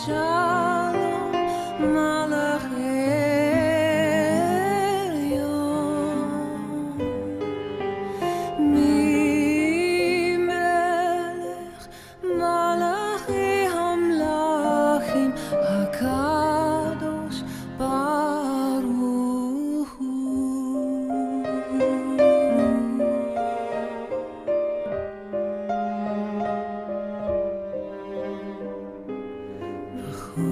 Shalom Malach Elyon Mimelech Malachi Hamlachim HaKadosh Baruch Hu. B'chu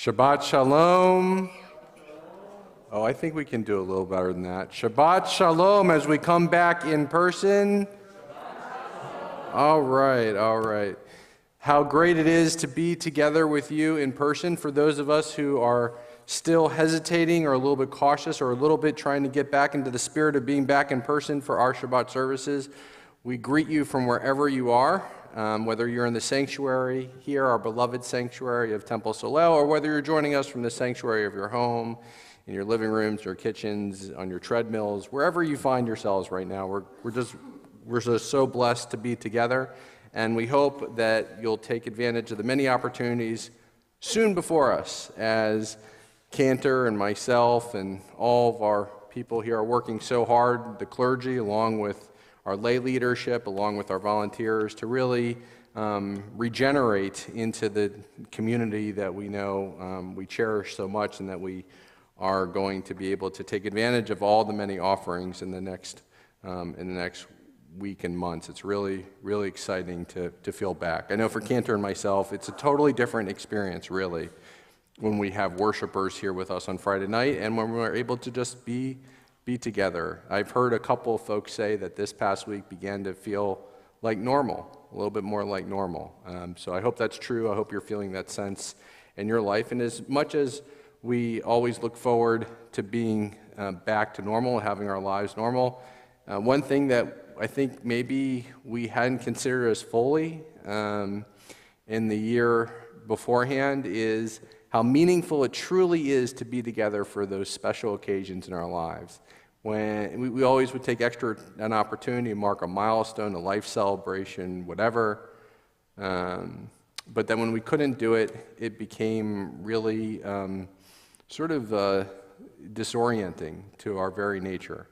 Shabbat Shalom. Oh, I think we can do a little better than that. Shabbat Shalom as we come back in person. All right. How great it is to be together with you in person. For those of us who are still hesitating or a little bit cautious or a little bit trying to get back into the spirit of being back in person for our Shabbat services, we greet you from wherever you are. Whether you're in the sanctuary here, our beloved sanctuary of Temple Solel, or whether you're joining us from the sanctuary of your home, in your living rooms, your kitchens, on your treadmills, wherever you find yourselves right now, we're just so blessed to be together, and we hope that you'll take advantage of the many opportunities soon before us as Cantor and myself and all of our people here are working so hard, the clergy, along with our lay leadership, along with our volunteers, to really regenerate into the community that we know we cherish so much, and that we are going to be able to take advantage of all the many offerings in the next week and months. It's really, really exciting to feel back. I know for Cantor and myself, it's a totally different experience, really, when we have worshipers here with us on Friday night and when we're able to just be together. I've heard a couple of folks say that this past week began to feel like normal, a little bit more like normal. So I hope that's true. I hope you're feeling that sense in your life. And as much as we always look forward to being back to normal, having our lives normal, one thing that I think maybe we hadn't considered as fully in the year beforehand is how meaningful it truly is to be together for those special occasions in our lives. When we always would take an opportunity to mark a milestone, a life celebration, whatever. But then when we couldn't do it, it became really sort of disorienting to our very nature.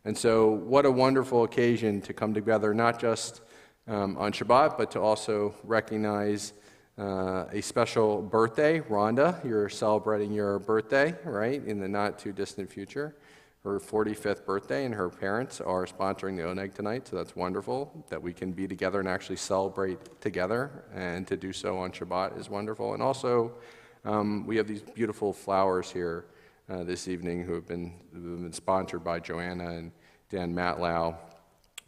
And so what a wonderful occasion to come together, not just on Shabbat, but to also recognize a special birthday. Rhonda, you're celebrating your birthday, right, in the not too distant future. Her 45th birthday, and her parents are sponsoring the Oneg tonight, so that's wonderful that we can be together and actually celebrate together, and to do so on Shabbat is wonderful. And also, we have these beautiful flowers here this evening who have been sponsored by Joanna and Dan Matlow,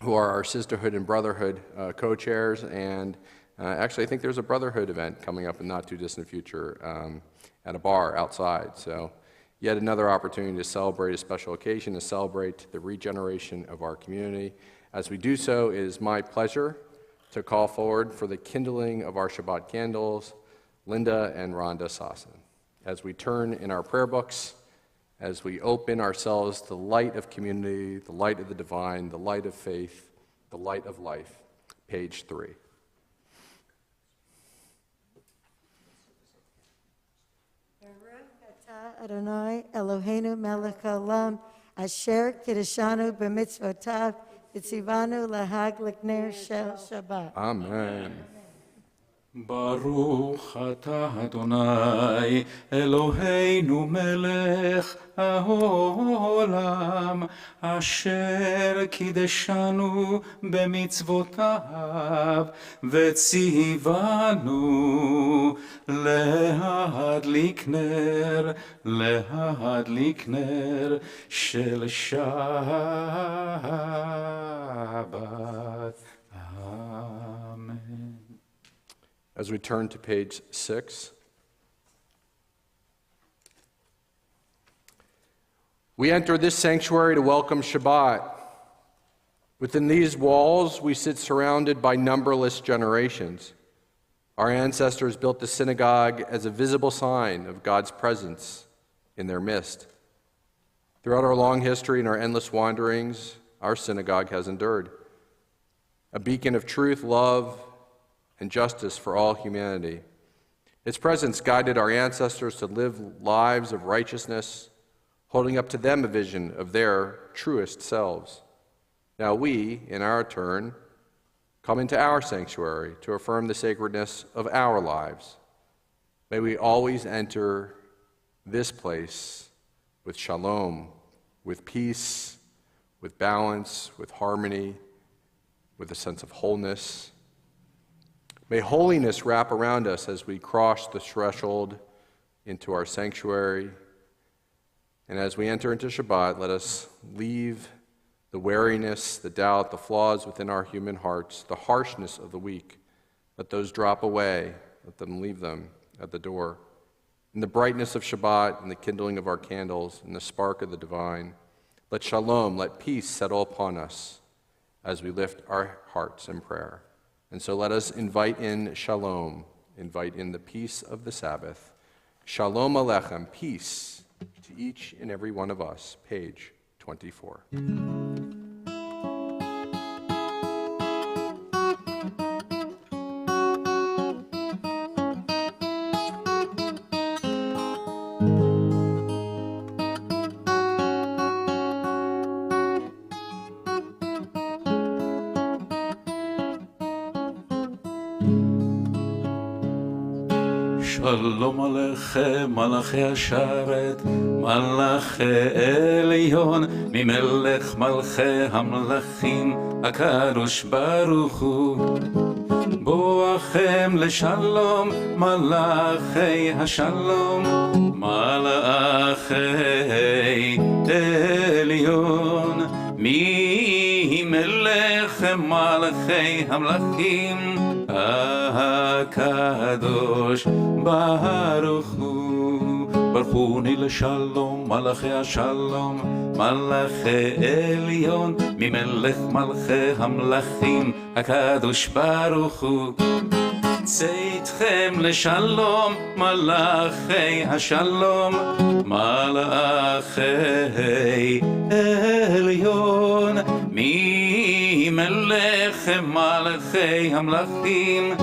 who are our Sisterhood and Brotherhood co-chairs, and Actually, I think there's a Brotherhood event coming up in not too distant future at a bar outside. So yet another opportunity to celebrate a special occasion, to celebrate the regeneration of our community. As we do so, it is my pleasure to call forward for the kindling of our Shabbat candles, Linda and Rhonda Sasson. As we turn in our prayer books, as we open ourselves to the light of community, the light of the divine, the light of faith, the light of life, page 3. Adonai Eloheinu melech haolam asher kiddushanu b'mitzvotav v'tzivanu lahag l'kner shel Shabbat. Amen. ברוך אתה אדוני אלוהינו מלך העולם אשר קידשנו במצוותיו וציוונו להדליק נר של שבת. אמן. As we turn to page 6, we enter this sanctuary to welcome Shabbat. Within these walls, we sit surrounded by numberless generations. Our ancestors built the synagogue as a visible sign of God's presence in their midst. Throughout our long history and our endless wanderings, our synagogue has endured. A beacon of truth, love, and justice for all humanity. Its presence guided our ancestors to live lives of righteousness, holding up to them a vision of their truest selves. Now we, in our turn, come into our sanctuary to affirm the sacredness of our lives. May we always enter this place with shalom, with peace, with balance, with harmony, with a sense of wholeness. May holiness wrap around us as we cross the threshold into our sanctuary. And as we enter into Shabbat, let us leave the wariness, the doubt, the flaws within our human hearts, the harshness of the weak. Let those drop away. Let them leave them at the door. In the brightness of Shabbat, in the kindling of our candles, in the spark of the divine, let shalom, let peace settle upon us as we lift our hearts in prayer. And so let us invite in shalom, invite in the peace of the Sabbath. Shalom Aleichem, peace to each and every one of us. Page 24. שלום עליכם מלאכי השרת, מלאכי עליון, ממלך מלכי המלכים, הקדוש ברוך הוא. בואכם לשלום, מלאכי השלום, מלאכי עליון, ממלך מלכי המלכים, הקדוש ברוך הוא. ברכוני לשלום, מלאכי השלום, מלאכי עליון, ממלך מלכי המלכים, הקדוש ברוך הוא. צאתכם לשלום, מלאכי השלום, מלאכי עליון, ממלך מלכי המלכים,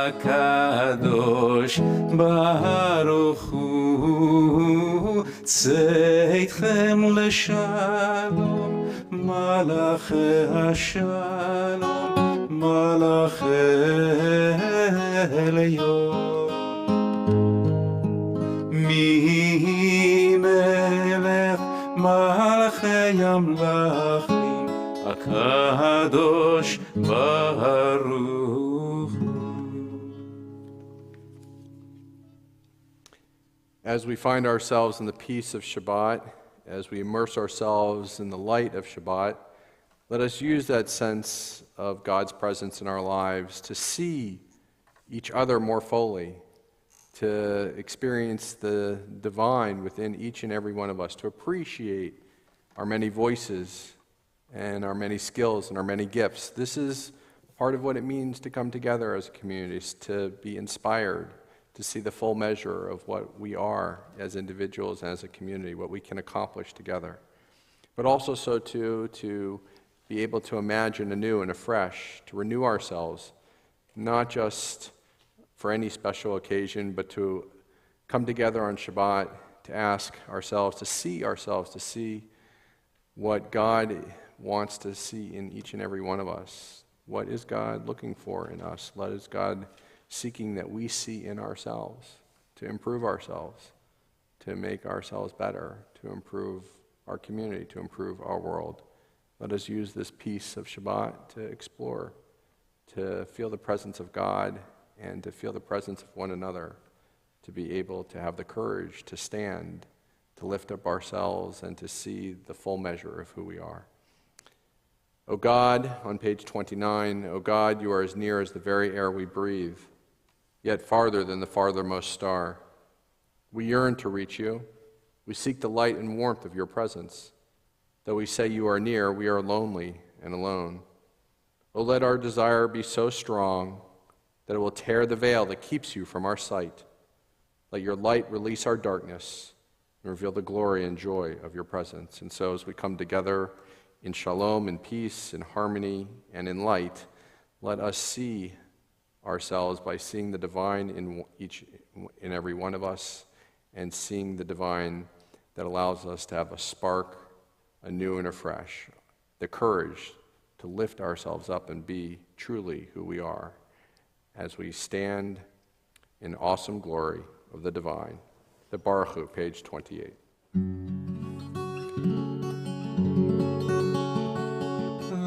הקדוש ברוך הוא. צאתכם לשלום, מלאכי השלום, מלאכי עליון, ממלך מלכי המלכים, הקדוש ברוך הוא. As we find ourselves in the peace of Shabbat, as we immerse ourselves in the light of Shabbat, Let us use that sense of God's presence in our lives to see each other more fully, to experience the divine within each and every one of us, to appreciate our many voices and our many skills and our many gifts. This is part of what it means to come together as a community, is to be inspired, to see the full measure of what we are as individuals and as a community, what we can accomplish together. But also so too, to be able to imagine anew and afresh, to renew ourselves, not just for any special occasion, but to come together on Shabbat, to ask ourselves, to see what God wants to see in each and every one of us. What is God looking for in us? What is God seeking that we see in ourselves, to improve ourselves, to make ourselves better, to improve our community, to improve our world? Let us use this piece of Shabbat to explore, to feel the presence of God and to feel the presence of one another, to be able to have the courage to stand, to lift up ourselves and to see the full measure of who we are. O God, on page 29, O God, you are as near as the very air we breathe, yet farther than the farthermost star. We yearn to reach you. We seek the light and warmth of your presence. Though we say you are near, we are lonely and alone. O let our desire be so strong that it will tear the veil that keeps you from our sight. Let your light release our darkness and reveal the glory and joy of your presence. And so as we come together in shalom, in peace, in harmony, and in light, let us see ourselves by seeing the divine in every one of us, and seeing the divine that allows us to have a spark anew and afresh, the courage to lift ourselves up and be truly who we are as we stand in awesome glory of the divine. The Baruch Hu, page 28.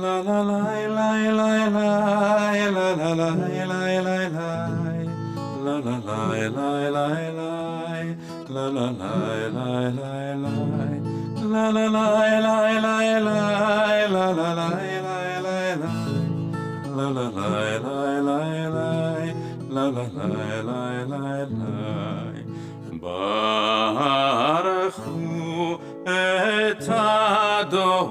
La la la la la la la la la la la la la la la la la Baruch hu et Adonai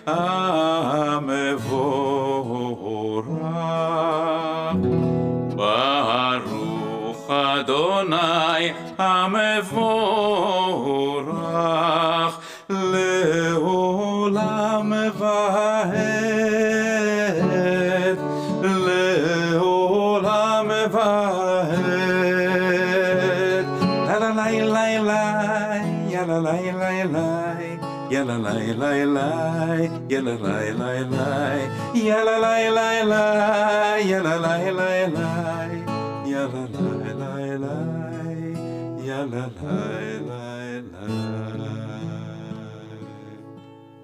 Amevorach. Baruch Adonai Amevorach leolam vaed, leolam vaed. La la la la la, ya la la la la, ya la la la la, ya la la la la, ya la la la la, ya la la la la, ya la la la la, ya la la la la.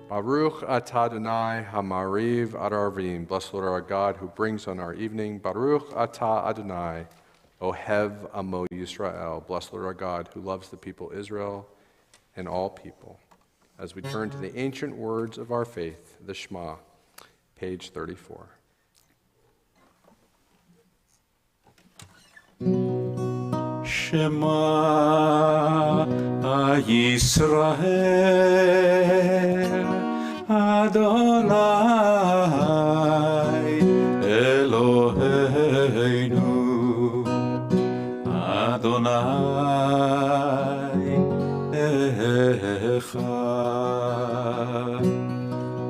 Baruch atah Adonai hamariv ad arvim. Blessed Lord our God, who brings on our evening. Baruch atah Adonai ohev amo Yisrael. Blessed Lord our God, who loves the people Israel and all people. As we turn to the ancient words of our faith, the Shema, page 34. Shema Yisrael Adonai Eloheinu Adonai Echad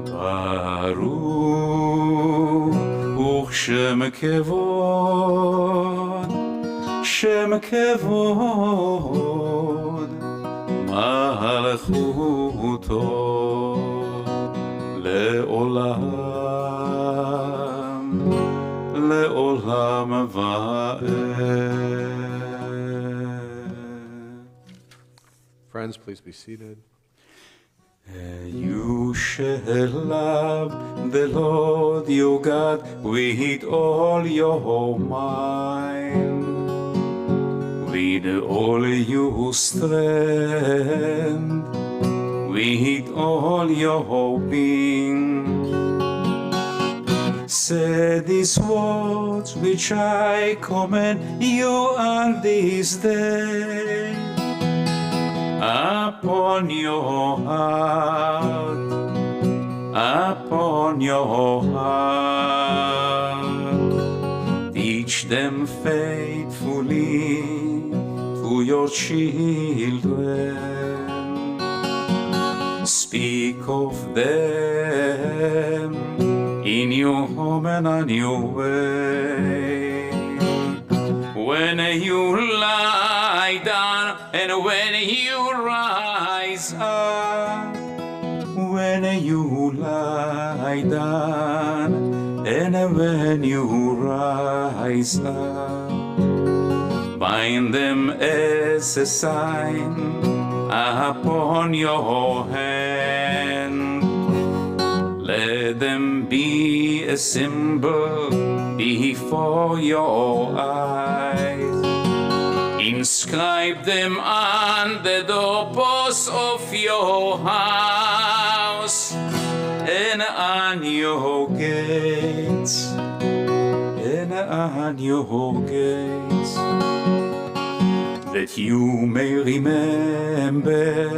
Baruch Shem Kevod Shem Kevod Malchuto Le'olam Le'olam Va'ed. Friends, please be seated. You shall love the Lord your God with all your mind, with all your strength, with all your being. Say these words which I command you on this day upon your heart, upon your heart. Teach them faithfully to your children. Speak of them in your home and on your way. When you lie down and when you rise up, when you lie down and when you rise up, bind them as a sign upon your hand. Let them be a symbol before your eyes. Inscribe them on the doorposts of your house and on your gates, and on your gates, that you may remember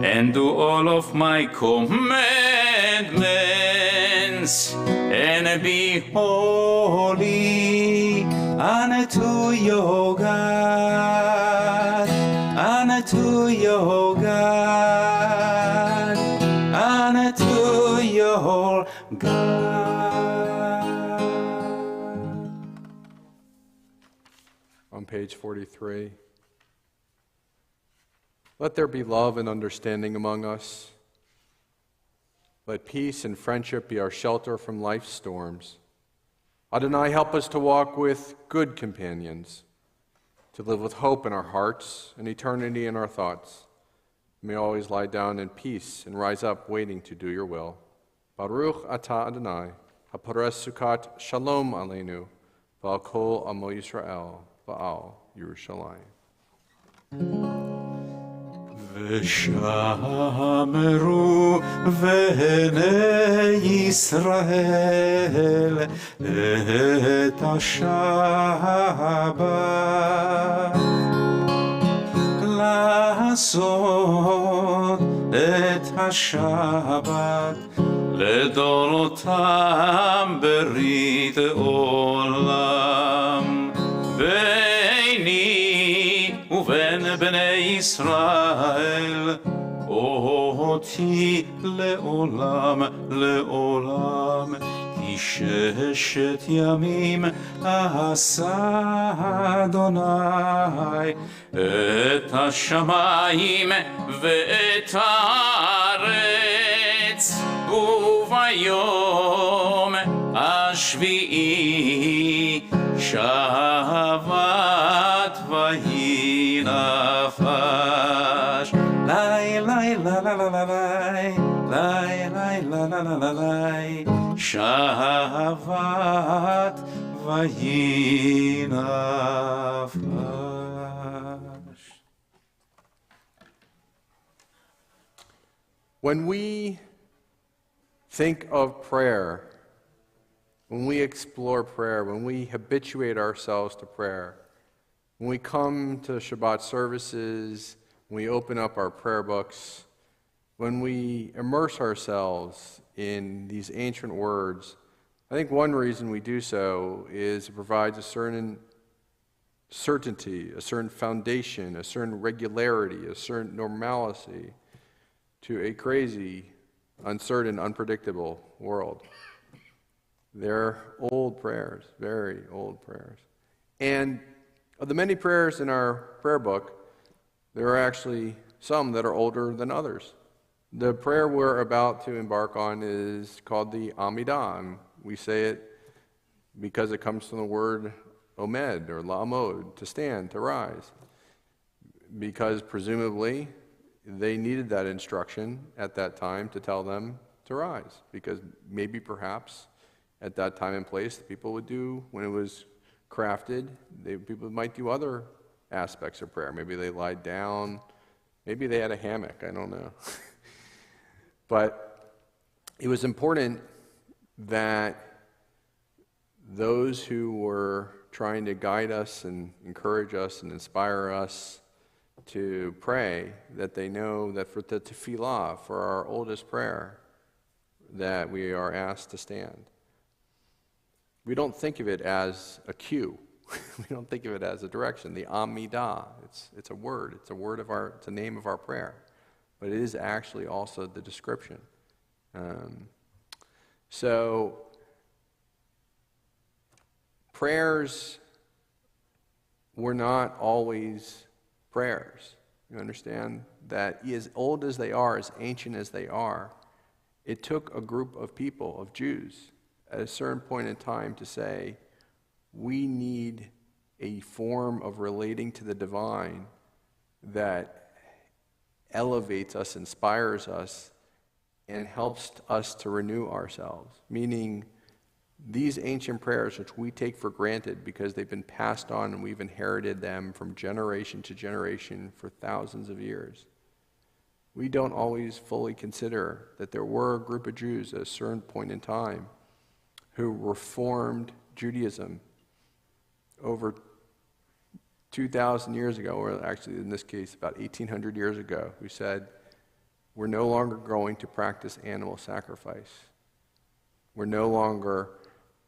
and do all of my commandments, and be holy unto your God, unto your God, unto your God. On page 43. Let there be love and understanding among us. Let peace and friendship be our shelter from life's storms. Adonai, help us to walk with good companions, to live with hope in our hearts and eternity in our thoughts. May always lie down in peace and rise up waiting to do your will. Baruch atah Adonai, hapores sukat shalom aleinu, v'al kol amo Yisrael, v'al Yerushalayim. ושמרו בני ישראל את השבת, לעשות את השבת לדורותם ברית עולם. ביני ובין בני ישראל אותי לעולם לעולם, כי ששת ימים עשה אדוני את השמיים ואת הארץ, וביום השביעי שבת ויהי נפש. לי לי לה לה לה לה לי לי לי לה לה לה לה לי, שבת ויהי נפש. When we think of prayer, when we explore prayer, when we habituate ourselves to prayer, when we come to Shabbat services, when we open up our prayer books, when we immerse ourselves in these ancient words, I think one reason we do so is it provides a certain certainty, a certain foundation, a certain regularity, a certain normalcy to a crazy, uncertain, unpredictable world. They're old prayers, very old prayers. And of the many prayers in our prayer book, there are actually some that are older than others. The prayer we're about to embark on is called the Amidah, and we say it because it comes from the word omed or la'amod, to stand, to rise. Because presumably they needed that instruction at that time to tell them to rise, because maybe perhaps at that time and place people would do, when it was crafted, people might do other aspects of prayer. Maybe they lied down, maybe they had a hammock, I don't know. But it was important that those who were trying to guide us and encourage us and inspire us to pray, that they know that for the tefillah, for our oldest prayer, that we are asked to stand. We don't think of it as a cue. We don't think of it as a direction. The Amidah, it's a word. It's a name of our prayer. But it is actually also the description. So prayers were not always prayers. You understand that as old as they are, as ancient as they are, it took a group of people, of Jews, at a certain point in time to say, we need a form of relating to the divine that elevates us, inspires us, and helps us to renew ourselves. Meaning, these ancient prayers, which we take for granted because they've been passed on and we've inherited them from generation to generation for thousands of years, we don't always fully consider that there were a group of Jews at a certain point in time who reformed Judaism over 2,000 years ago, or actually in this case about 1,800 years ago, who said, we're no longer going to practice animal sacrifice. We're no longer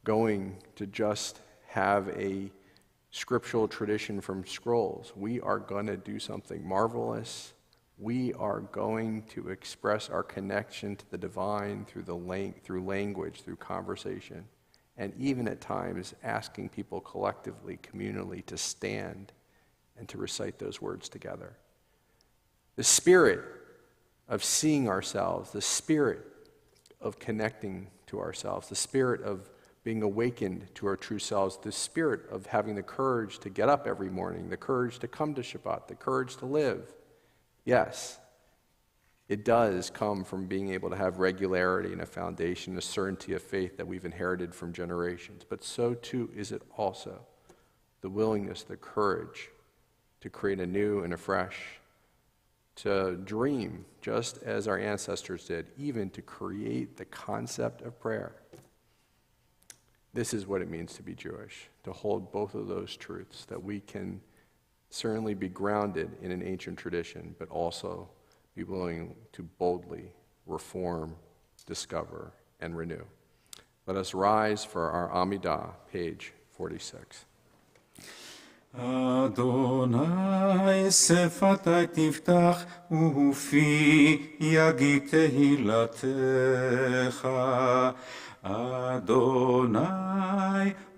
going to just have a scriptural tradition from scrolls. We are going to do something marvelous. We are going to express our connection to the divine through language, through conversation, and even at times asking people collectively, communally, to stand and to recite those words together. The spirit of seeing ourselves, the spirit of connecting to ourselves, the spirit of being awakened to our true selves, the spirit of having the courage to get up every morning, the courage to come to Shabbat, the courage to live. Yes, it does come from being able to have regularity and a foundation, a certainty of faith that we've inherited from generations. But so too is it also the willingness, the courage to create anew and afresh, to dream just as our ancestors did, even to create the concept of prayer. This is what it means to be Jewish, to hold both of those truths, that we can certainly be grounded in an ancient tradition, but also be willing to boldly reform, discover, and renew. Let us rise for our Amidah, page 46. Adonai שפתי תפתח ופי יגיד תהילתך. Adonai,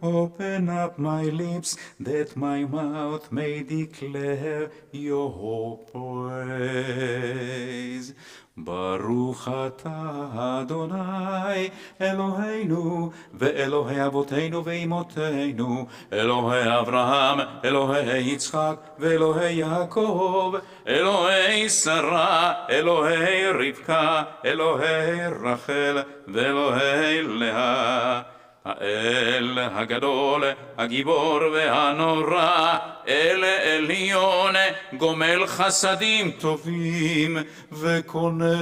open up my lips that my mouth may declare your praise. ברוך אתה אדוני אלוהינו ואלוהי אבותינו ואימותינו, אלוהי אברהם, אלוהי יצחק ואלוהי יעקב, אלוהי שרה, אלוהי רבקה, אלוהי רחל ואלוהי לאה. האל הגדול, הגיבור והנורא, אל עליון, גומל חסדים טובים, וקונה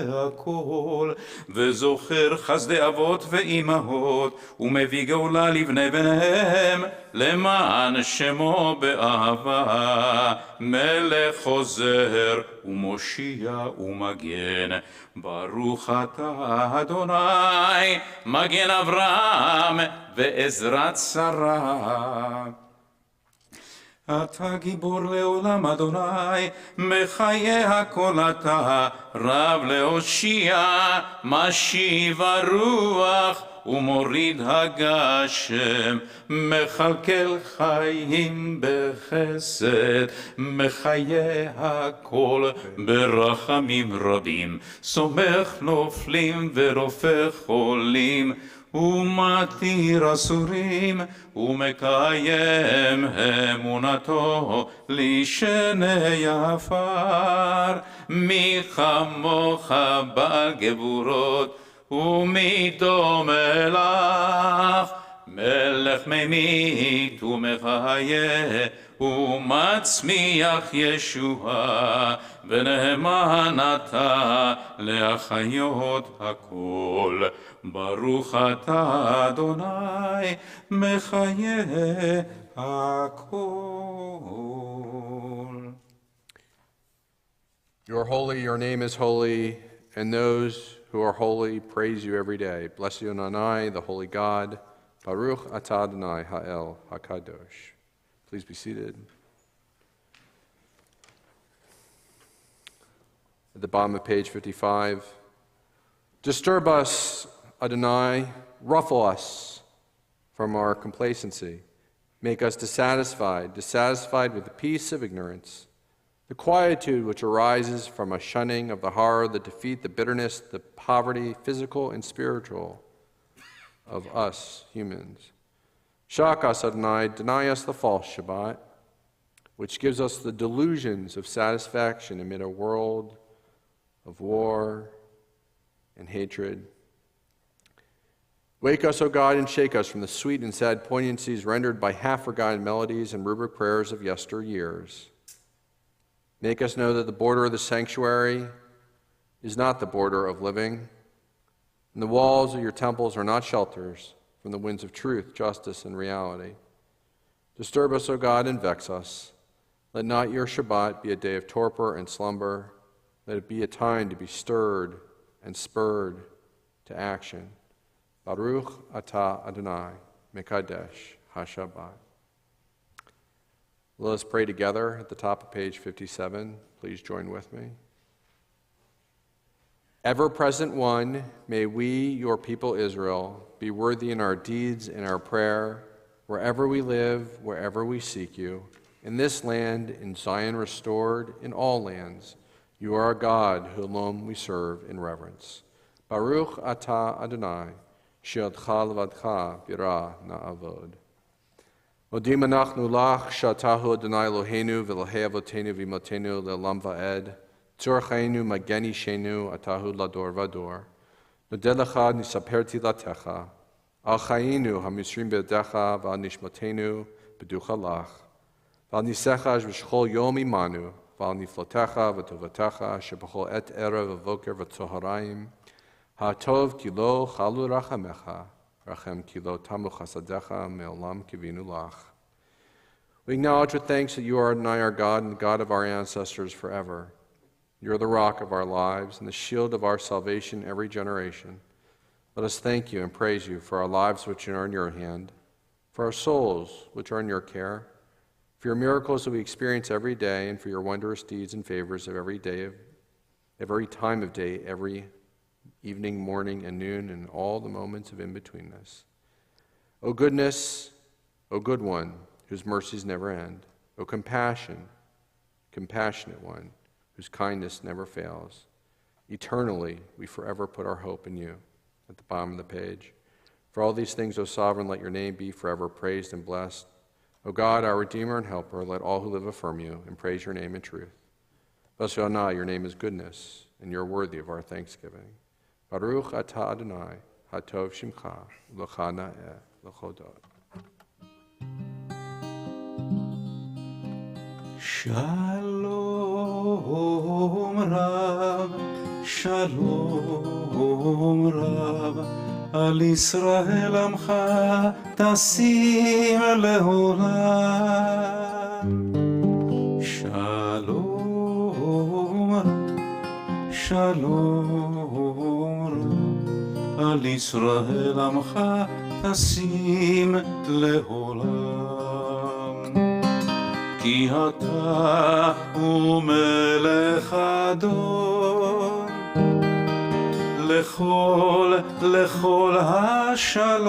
הכל, וזוכר חסדי אבות ואימהות, ומביא גאולה לבני בניהם, למען שמו באהבה, מלך חוזר ומושיע ומגן. ברוך אתה אדוני, מגן אברהם ועזרת שרה. אתה גיבור לעולם אדוני, מחיה הכל אתה, רב להושיע, משיב הרוח ומוריד הגשם, מכלכל חיים בחסד, מחיה הכל ברחמים רבים, סומך נופלים ורופא חולים, ומתיר אסורים, ומקיים אמונתו לשני עפר. מי כמוך בעל גבורות, ומי דומה לך, מלך ממית ומחיה, ומצמיח ישועה, ונאמן אתה להחיות הכל. ברוך אתה אדוני מחיה הכל. You are holy, your name is holy, and those who are holy praise you every day. Bless you, Adonai, the holy God. Baruch atah Adonai ha'el hakadosh. Please be seated. At the bottom of page 55. Disturb us, Adonai, ruffle us from our complacency. Make us dissatisfied with the peace of ignorance, the quietude which arises from a shunning of the horror, the defeat, the bitterness, the poverty, physical and spiritual, of us humans. Shock us, Adonai, deny us the false Shabbat, which gives us the delusions of satisfaction amid a world of war and hatred. Wake us, O God, and shake us from the sweet and sad poignancies rendered by half-forgotten melodies and rubric prayers of yesteryears. Make us know that the border of the sanctuary is not the border of living, and the walls of your temples are not shelters from the winds of truth, justice, and reality. Disturb us, O God, and vex us. Let not your Shabbat be a day of torpor and slumber. Let it be a time to be stirred and spurred to action. Baruch atah Adonai, Mekadesh HaShabbat. Let us pray together at the top of page 57. Please join with me. Ever-present one, may we, your people Israel, be worthy in our deeds and our prayer, wherever we live, wherever we seek you, in this land, in Zion restored, in all lands. You are a God who alone we serve in reverence. Baruch atah Adonai, she'odcha levadcha birah na'avod. Modim anachnu lach she'atahu Adonai Eloheinu v'Elokei avotenu v'imotenu le'olam va'ed. Tzur chayinu mageni shenu atahu lador vador. Nodeh lecha nisaper tilatecha. Al chayinu hamisrim be'edecha v'al nishmatenu b'ducha lach. V'al nisecha v'shchol yom imanu. V'al niflotecha v'tovatecha sheb'chol et erev v'voker v'tzoharayim. Ha'tov kilo chalu rachamecha. Rachem kilo tamu chasadecha me'olam kivinu lach. We acknowledge with thanks that you are Adonai our God and the God of our ancestors forever. You are the rock of our lives and the shield of our salvation every generation. Let us thank you and praise you for our lives which are in your hand, for our souls which are in your care, for your miracles that we experience every day, and for your wondrous deeds and favors of every day, every time of day, every evening, morning, and noon, and all the moments of in-betweenness. O goodness, O good one, whose mercies never end. O compassion, compassionate one, whose kindness never fails. Eternally, we forever put our hope in you. At the bottom of the page. For all these things, O sovereign, let your name be forever praised and blessed. O God, our Redeemer and Helper, let all who live affirm you and praise your name in truth. Blessed Adonai, your name is goodness, and you're worthy of our thanksgiving. Baruch atah Adonai, hatov shimcha, l'cha na'eh, l'chodot. Shalom Rav, Shalom Rav, Al Yisrael Amcha tasim leolam. Shalom Rav, Shalom Rav, Al Yisrael Amcha tasim leolam. כי אתה הוא מלך אדון לכל השלום.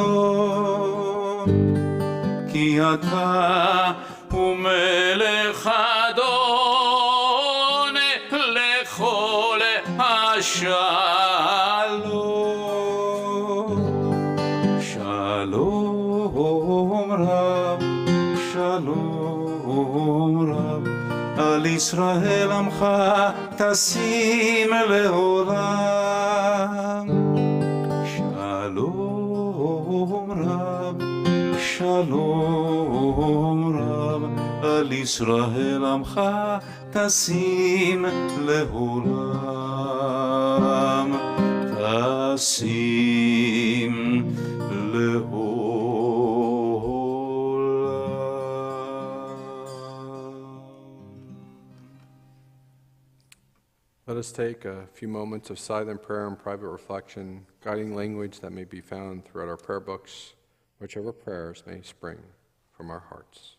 כי אתה הוא מלך אדון לכל השלום. שלום רב, שלום רב, על ישראל עמך תשים לעולם. שלום רב, שלום רב, על ישראל עמך תשים לעולם, תשים לעולם. Let us take a few moments of silent prayer and private reflection, guiding language that may be found throughout our prayer books, whichever prayers may spring from our hearts.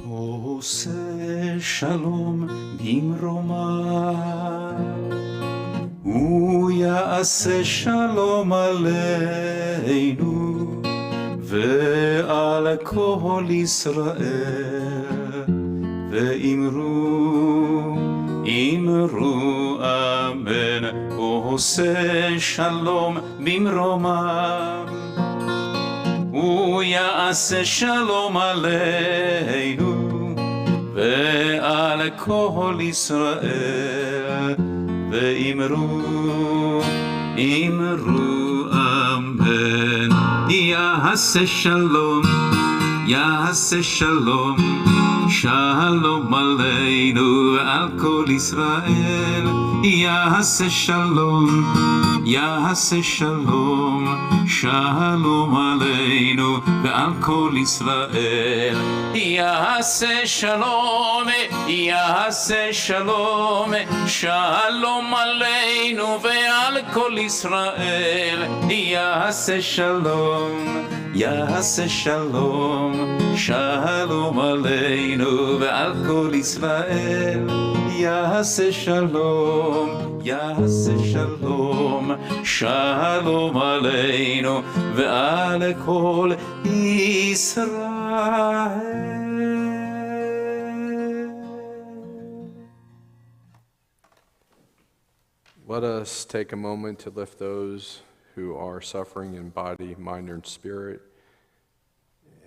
עושה שלום במרומה, הוא יעשה שלום עלינו ועל כל ישראל, ואמרו אמן. עושה שלום במרומה, הוא יעשה שלום עלינו ועל כל ישראל, ואמרו אמן. יעשה שלום, יעשה שלום, שלום עלינו ועל כל ישראל. יעשה שלום, יעשה שלום, שלום עלינו ועל כל ישראל. יעשה שלום, יעשה שלום, שלום עלינו ועל כל ישראל. יעשה שלום, יעשה שלום, שלום עלינו ועל כל ישראל. יעשה שלום, יעשה שלום, שלום עלינו ועל כל ישראל. Let us take a moment to lift those who are suffering in body, mind, and spirit.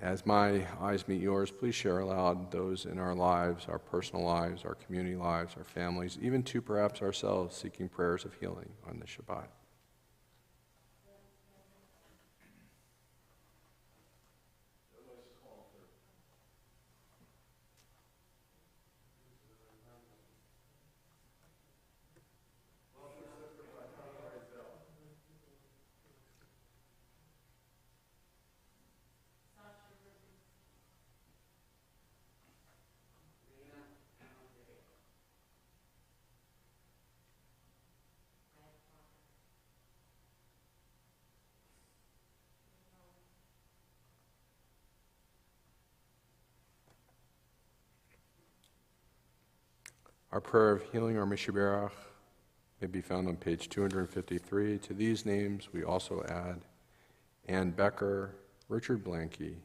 As my eyes meet yours, please share aloud those in our lives, our personal lives, our community lives, our families, even to perhaps ourselves seeking prayers of healing on this Shabbat. Our prayer of healing, our Mishiberach, may be found on page 253. To these names we also add Ann Becker, Richard Blanke,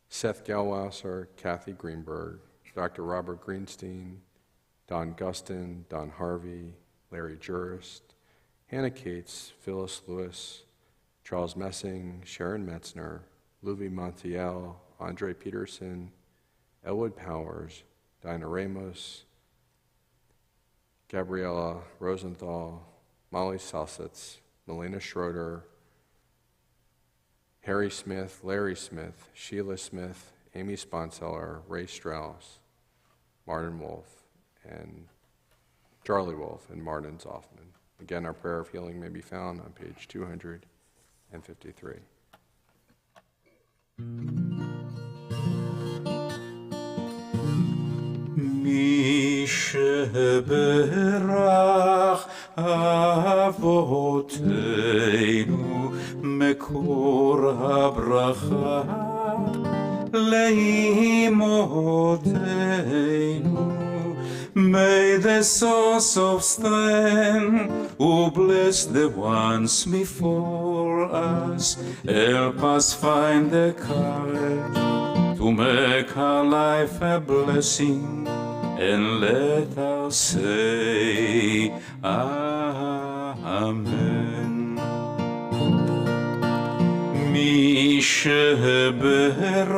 Seth Galwasser, Kathy Greenberg, Dr. Robert Greenstein, Don Gustin, Don Harvey, Larry Jurist, Hannah Cates, Phyllis Lewis, Charles Messing, Sharon Metzner, Louis Montiel, Andre Peterson, Elwood Powers, Dinah Ramos, Gabriella Rosenthal, Molly Salsitz, Melina Schroeder, Harry Smith, Larry Smith, Sheila Smith, Amy Sponseller, Ray Strauss, Martin Wolf, and Charlie Wolf, and Martin Zoffman. Again, our prayer of healing may be found on page 253. מי שברך אבותינו מקור הברכה לאמותינו. May the source of strength who bless the ones before us help us find the courage to make our life a blessing, and let us say Amen. מי שברך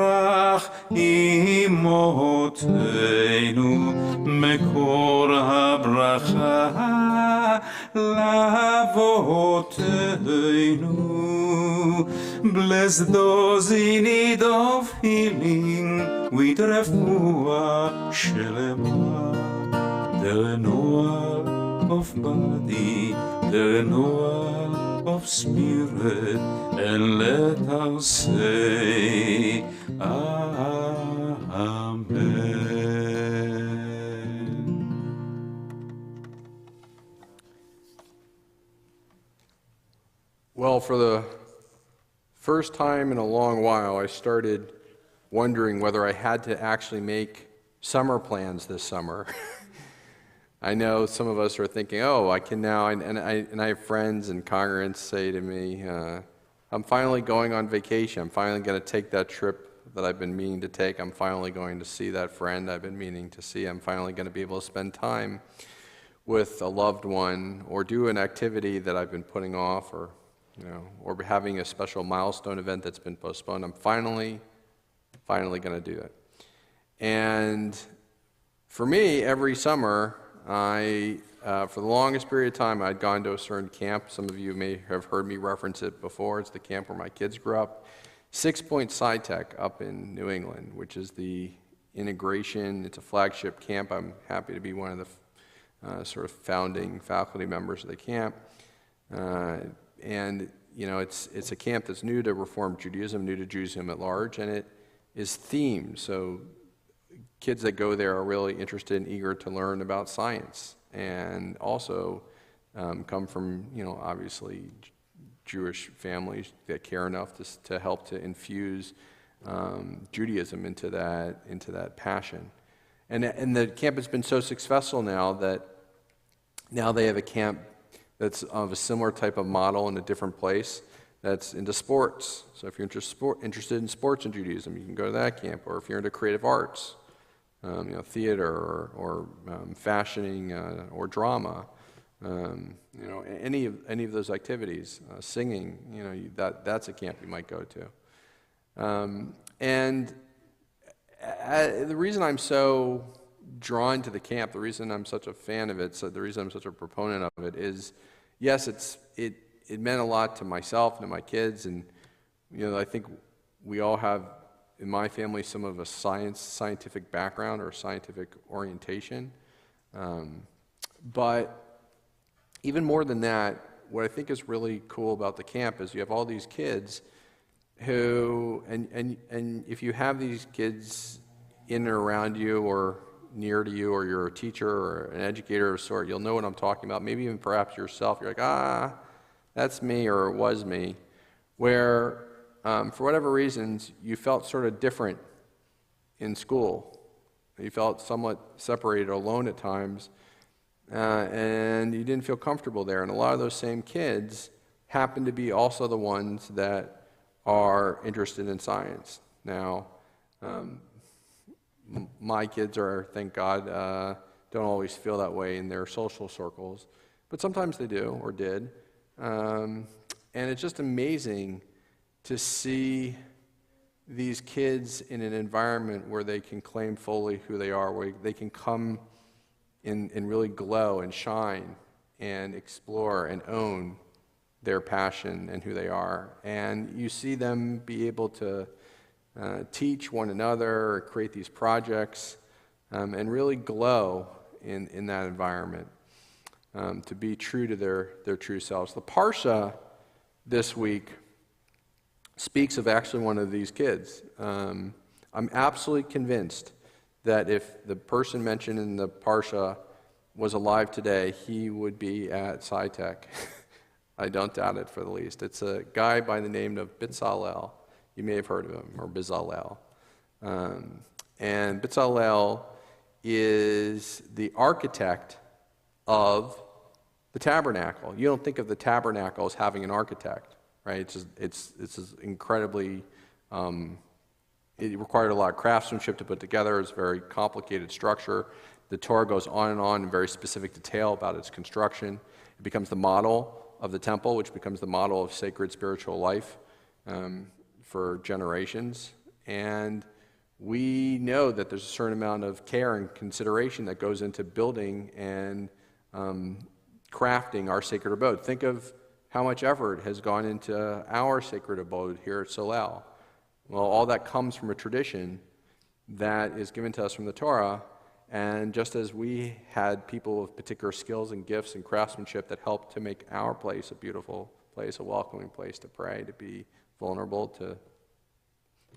אמותינו, מקור הברכה לאבותינו. Bless those in need of healing with refuah shelema, the renewal of body, the renewal of spirit, and let us say Amen. Well, for the first time in a long while, I started wondering whether I had to actually make summer plans this summer. I know some of us are thinking, oh, I can now, and I have friends and congregants say to me, I'm finally going on vacation. I'm finally going to take that trip that I've been meaning to take. I'm finally going to see that friend I've been meaning to see. I'm finally going to be able to spend time with a loved one or do an activity that I've been putting off, or having a special milestone event that's been postponed. I'm finally going to do it. And for me, every summer, for the longest period of time, I'd gone to a certain camp. Some of you may have heard me reference it before. It's the camp where my kids grew up. 6 Point SciTech up in New England, which is the integration. It's a flagship camp. I'm happy to be one of the sort of founding faculty members of the camp. And it's a camp that's new to Reform Judaism, new to Judaism at large, and it is themed. So kids that go there are really interested and eager to learn about science, and also come from, obviously Jewish families that care enough to help to infuse Judaism into that passion. And the camp has been so successful now that now they have a camp that's of a similar type of model in a different place that's into sports. So if you're interested in sports in Judaism, you can go to that camp. Or if you're into creative arts, theater or fashioning or drama, any of those activities, singing, that's a camp you might go to. And the reason I'm so drawn to the camp, the reason I'm such a fan of it, so the reason I'm such a proponent of it is, yes, it meant a lot to myself and to my kids, and I think we all have in my family some of a scientific background or scientific orientation. But even more than that, what I think is really cool about the camp is you have all these kids who, and if you have these kids in or around you or near to you, or you're a teacher or an educator of sort, you'll know what I'm talking about. Maybe even perhaps yourself, you're like, that's me, or it was me, where for whatever reasons you felt sort of different in school. You felt somewhat separated or alone at times, and you didn't feel comfortable there. And a lot of those same kids happen to be also the ones that are interested in science. Now, my kids are, thank God, don't always feel that way in their social circles, but sometimes they do, or did. And it's just amazing to see these kids in an environment where they can claim fully who they are, where they can come and really glow and shine and explore and own their passion and who they are. And you see them be able to teach one another, or create these projects, and really glow in that environment, to be true to their true selves. The Parsha this week speaks of actually one of these kids. I'm absolutely convinced that if the person mentioned in the Parsha was alive today, he would be at SciTech. I don't doubt it for the least. It's a guy by the name of Bezalel. You may have heard of him, or Bezalel. And Bezalel is the architect of the tabernacle. You don't think of the tabernacle as having an architect, right? It's incredibly, it required a lot of craftsmanship to put together. It's a very complicated structure. The Torah goes on and on in very specific detail about its construction. It becomes the model of the temple, which becomes the model of sacred spiritual life for generations. And We know that there's a certain amount of care and consideration that goes into building and crafting our sacred abode. Think of how much effort has gone into our sacred abode here at Solel. Well, all that comes from a tradition that is given to us from the Torah, and just as we had people with particular skills and gifts and craftsmanship that helped to make our place a beautiful place, a welcoming place to pray, to be vulnerable, to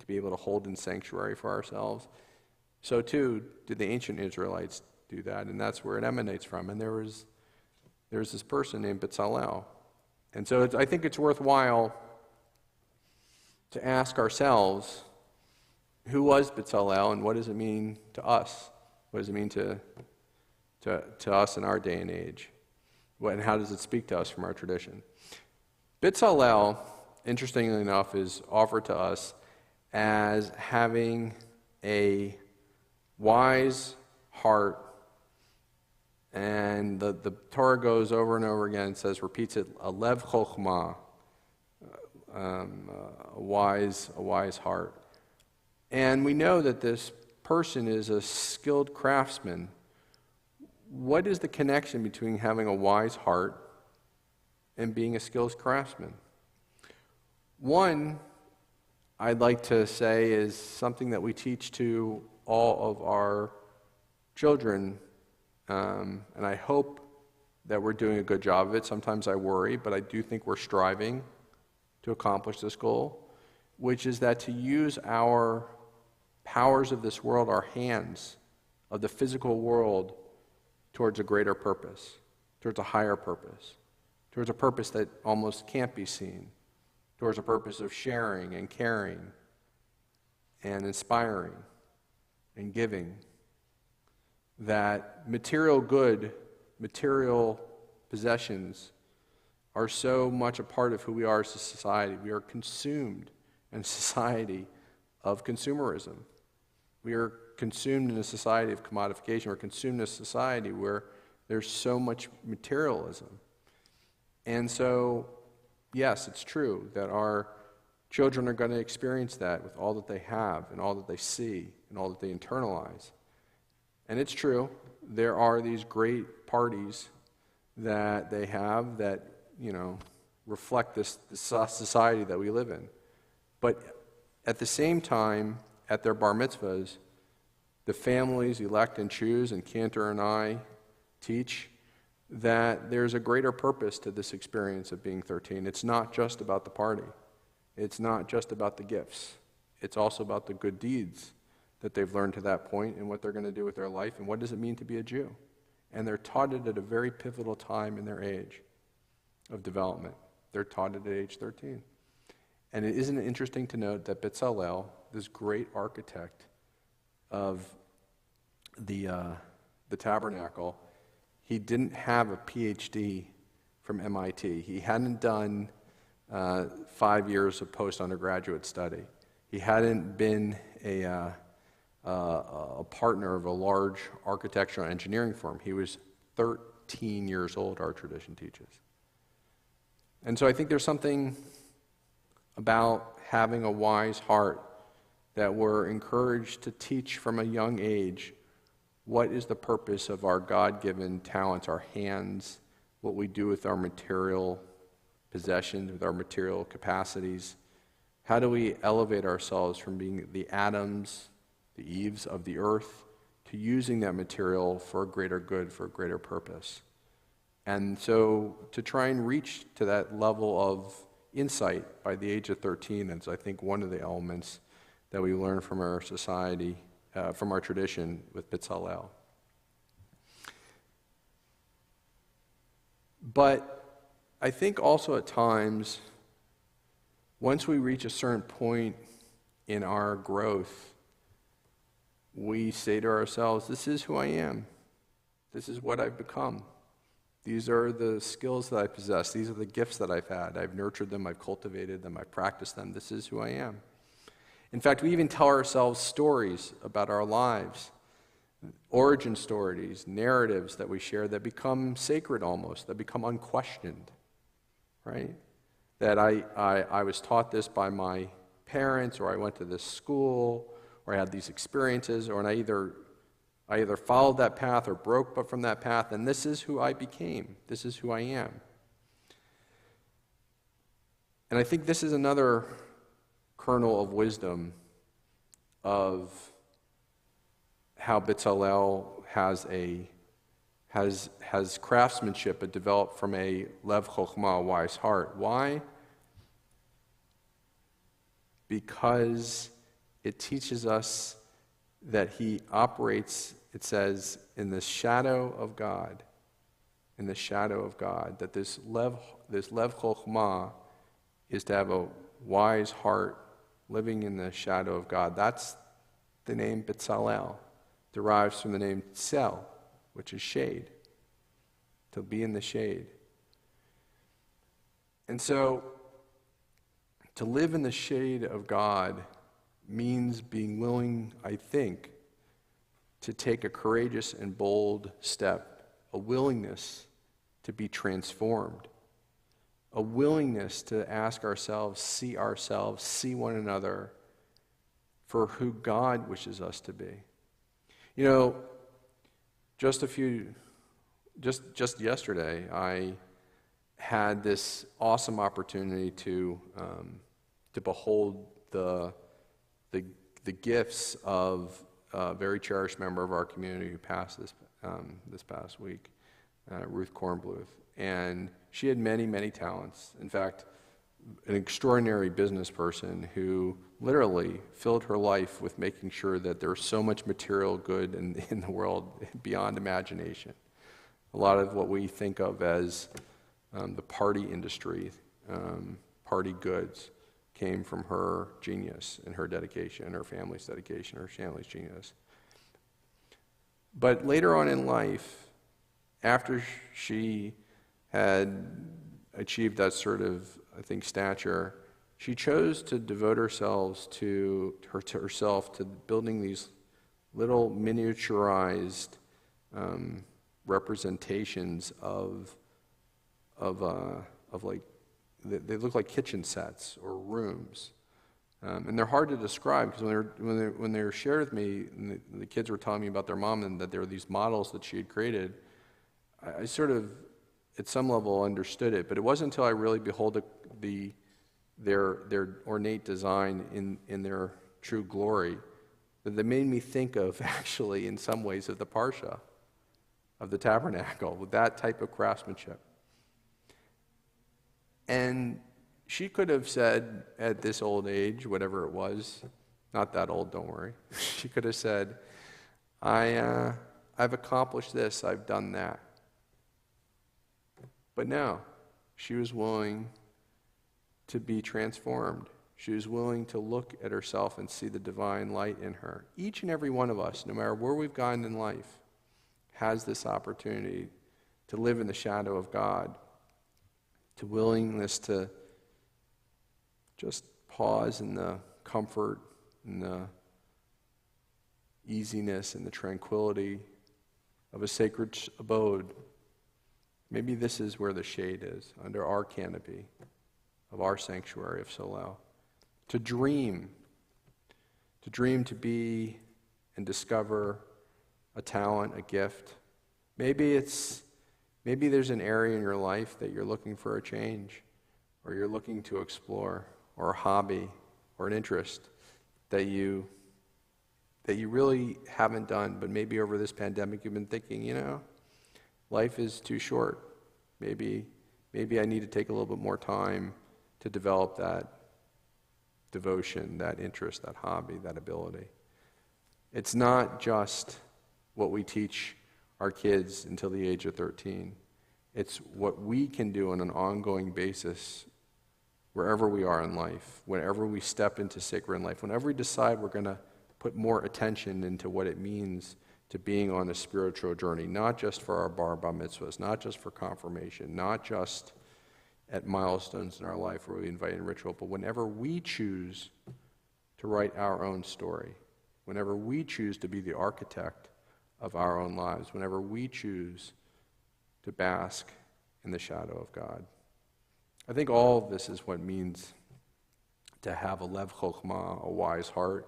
be able to hold in sanctuary for ourselves, so too did the ancient Israelites do that, and that's where it emanates from. And there's this person named Bezalel. And so I think it's worthwhile to ask ourselves, who was Bezalel, and what does it mean to us? What does it mean to us in our day and age? And how does it speak to us from our tradition? Bezalel, interestingly enough, is offered to us as having a wise heart. And the Torah goes over and over again, repeats it, a lev chokhmah, a wise heart. And we know that this person is a skilled craftsman. What is the connection between having a wise heart and being a skilled craftsman? One, I'd like to say, is something that we teach to all of our children, and I hope that we're doing a good job of it. Sometimes I worry, but I do think we're striving to accomplish this goal, which is that to use our powers of this world, our hands, of the physical world, towards a greater purpose, towards a higher purpose, towards a purpose that almost can't be seen, towards a purpose of sharing and caring and inspiring and giving. That material good, material possessions are so much a part of who we are as a society. We are consumed in a society of consumerism. We are consumed in a society of commodification. We're consumed in a society where there's so much materialism. And so, yes, it's true that our children are going to experience that with all that they have and all that they see and all that they internalize. And it's true, there are these great parties that they have that, reflect this society that we live in. But at the same time, at their bar mitzvahs, the families elect and choose, and Cantor and I teach that there's a greater purpose to this experience of being 13. It's not just about the party. It's not just about the gifts. It's also about the good deeds that they've learned to that point and what they're going to do with their life and what does it mean to be a Jew. And they're taught it at a very pivotal time in their age of development. They're taught it at age 13. And isn't it interesting to note that Bezalel, this great architect of the tabernacle, he didn't have a PhD from MIT. He hadn't done 5 years of post-undergraduate study. He hadn't been a partner of a large architectural engineering firm. He was 13 years old, our tradition teaches. And so I think there's something about having a wise heart that we're encouraged to teach from a young age. What is the purpose of our God-given talents, our hands, what we do with our material possessions, with our material capacities? How do we elevate ourselves from being the atoms, the eaves of the earth, to using that material for a greater good, for a greater purpose? And so to try and reach to that level of insight by the age of 13 is, I think, one of the elements that we learn from our society, from our tradition with Bezalel. But I think also at times, once we reach a certain point in our growth, we say to ourselves, this is who I am. This is what I've become. These are the skills that I possess. These are the gifts that I've had. I've nurtured them, I've cultivated them, I've practiced them. This is who I am. In fact, we even tell ourselves stories about our lives, origin stories, narratives that we share that become sacred almost, that become unquestioned, right? That I was taught this by my parents, or I went to this school, or I had these experiences, or I either followed that path or broke but from that path, and this is who I became. This is who I am. And I think this is another kernel of wisdom of how Bezalel has craftsmanship but developed from a lev chokhmah, a wise heart. Why? Because it teaches us that he operates, it says, in the shadow of God. In the shadow of God. That this lev chokhmah is to have a wise heart living in the shadow of God. That's the name Bezalel. Derives from the name Tsel, which is shade. To be in the shade. And so, to live in the shade of God means being willing, I think, to take a courageous and bold step, a willingness to be transformed, a willingness to ask ourselves, see one another for who God wishes us to be. You know, just yesterday, I had this awesome opportunity to behold the gifts of a very cherished member of our community who passed this past week, Ruth Kornbluth. And she had many, many talents. In fact, an extraordinary business person who literally filled her life with making sure that there's so much material good in the world beyond imagination. A lot of what we think of as the party industry, party goods, came from her genius and her dedication, her family's dedication, her family's genius. But later on in life, after she had achieved that sort of, I think, stature, she chose to devote herself to building these little miniaturized representations of like, they look like kitchen sets or rooms, and they're hard to describe because when they were shared with me, and the kids were telling me about their mom and that there were these models that she had created, I sort of, at some level, understood it. But it wasn't until I really behold their ornate design in their true glory that they made me think of, actually, in some ways, of the Parsha, of the tabernacle, with that type of craftsmanship. And she could have said, at this old age, whatever it was, not that old, don't worry, she could have said, I've accomplished this, I've done that. But no, she was willing to be transformed. She was willing to look at herself and see the divine light in her. Each and every one of us, no matter where we've gone in life, has this opportunity to live in the shadow of God, to willingness to just pause in the comfort and the easiness and the tranquility of a sacred abode. Maybe this is where the shade is, under our canopy of our sanctuary of Solel. To dream to be and discover a talent, a gift. Maybe there's an area in your life that you're looking for a change, or you're looking to explore, or a hobby, or an interest that you really haven't done, but maybe over this pandemic you've been thinking, life is too short. Maybe I need to take a little bit more time to develop that devotion, that interest, that hobby, that ability. It's not just what we teach our kids until the age of 13. It's what we can do on an ongoing basis wherever we are in life, whenever we step into sacred life, whenever we decide we're going to put more attention into what it means to being on a spiritual journey, not just for our bar mitzvahs, not just for confirmation, not just at milestones in our life where we invite in ritual, but whenever we choose to write our own story, whenever we choose to be the architect of our own lives, whenever we choose to bask in the shadow of God. I think all of this is what it means to have a lev chokhmah, a wise heart,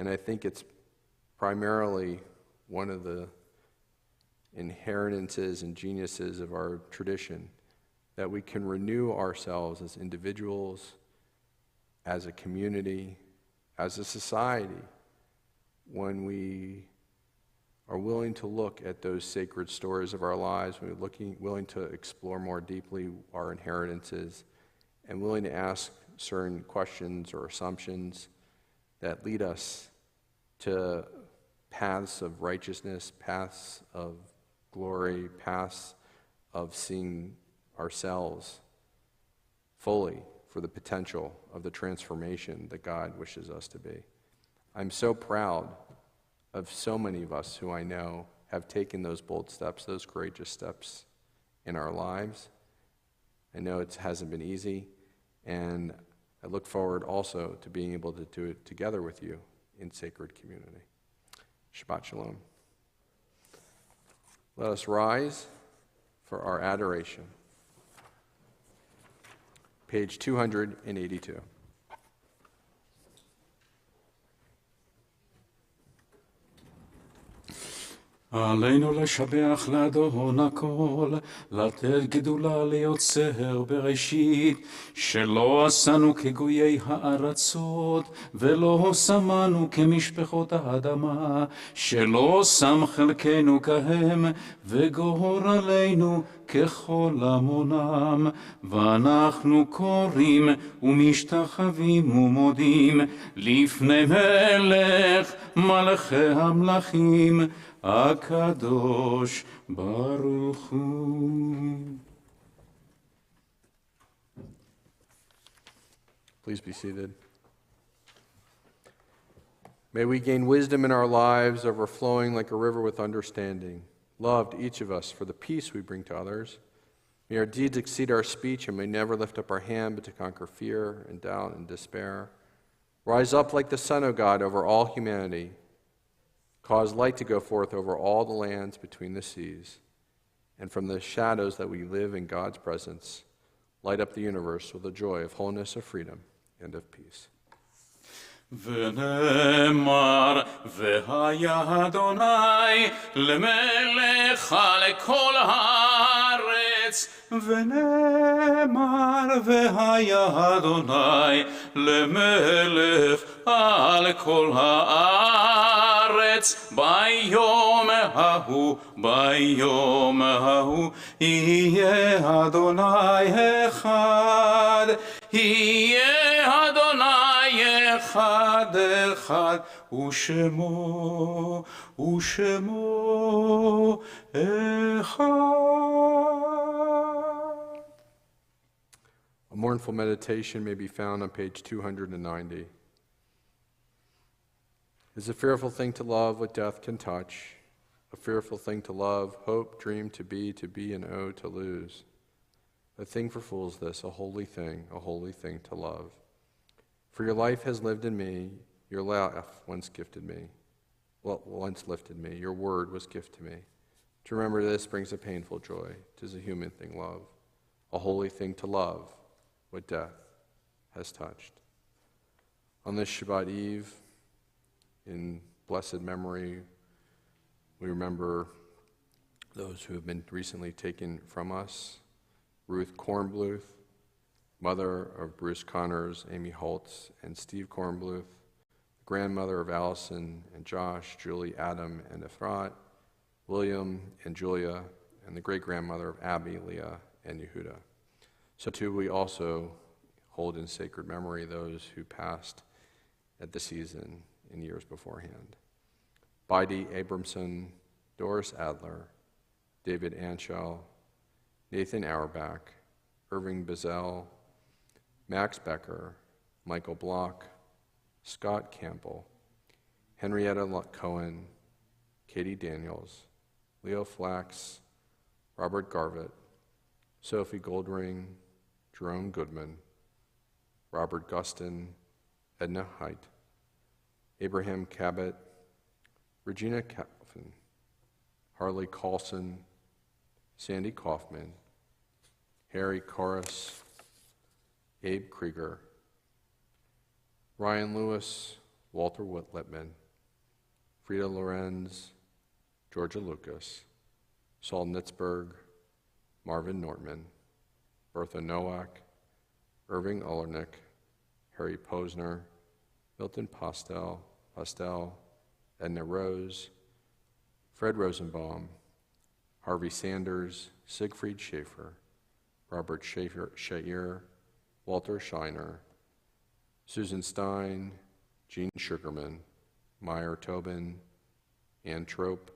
And I think it's primarily one of the inheritances and geniuses of our tradition, that we can renew ourselves as individuals, as a community, as a society, when we are willing to look at those sacred stories of our lives, when we're willing to explore more deeply our inheritances, and willing to ask certain questions or assumptions that lead us to paths of righteousness, paths of glory, paths of seeing ourselves fully for the potential of the transformation that God wishes us to be. I'm so proud of so many of us who I know have taken those bold steps, those courageous steps in our lives. I know it hasn't been easy, and I look forward also to being able to do it together with you in sacred community. Shabbat Shalom. Let us rise for our adoration. Page 282. עלינו לשבח לאדון הכל, לתת גדולה ליוצר בראשית, שלא עשנו כגויי הארצות, ולא שמנו כמשפחות האדמה, שלא שם חלקנו כהם, וגורלנו ככל המונם, ואנחנו קוראים ומשתחווים ומודים, לפני מלך מלכי המלכים, הקדוש ברוך הוא. Please be seated. May we gain wisdom in our lives, overflowing like a river with understanding. Loved, each of us, for the peace we bring to others. May our deeds exceed our speech, and may never lift up our hand but to conquer fear and doubt and despair. Rise up like the sun, O God, over all humanity. Cause light to go forth over all the lands between the seas, and from the shadows that we live in God's presence, light up the universe with the joy of wholeness, of freedom, and of peace. ונאמר, והיה אדוני למלך על כל הארץ. ונאמר, והיה אדוני למלך על כל הארץ. ביום ההוא, יהיה אדוני אחד. יהיה אדוני אחד אחד, ושמו אחד. A mournful meditation may be found on page 290. It's a fearful thing to love what death can touch, a fearful thing to love, hope, dream, to be, and owe, to lose. A thing for fools this, a holy thing to love. For your life has lived in me, your laugh once lifted me, your word was gift to me. To remember this brings a painful joy. 'Tis a human thing, love, a holy thing to love, what death has touched. On this Shabbat Eve, in blessed memory, we remember those who have been recently taken from us. Ruth Kornbluth, mother of Bruce Connors, Amy Holtz, and Steve Kornbluth, grandmother of Allison and Josh, Julie, Adam, and Efrat, William and Julia, and the great-grandmother of Abby, Leah, and Yehuda. So too we also hold in sacred memory those who passed at the season in years beforehand. Beide Abramson, Doris Adler, David Anschel, Nathan Auerbach, Irving Bizel, Max Becker, Michael Block, Scott Campbell, Henrietta Cohen, Katie Daniels, Leo Flax, Robert Garvett, Sophie Goldring, Jerome Goodman, Robert Gustin, Edna Height, Abraham Cabot, Regina Calvin, Harley Carlson, Sandy Kaufman, Harry Corris, Abe Krieger, Ryan Lewis, Walter Lippman, Frida Lorenz, Georgia Lucas, Saul Nitzberg, Marvin Nortman, Bertha Nowak, Irving Ullernick, Harry Posner, Milton Postel, Edna Rose, Fred Rosenbaum, Harvey Sanders, Siegfried Schaefer, Robert Shair, Walter Scheiner, Susan Stein, Jean Sugarman, Meyer Tobin, Ann Trope,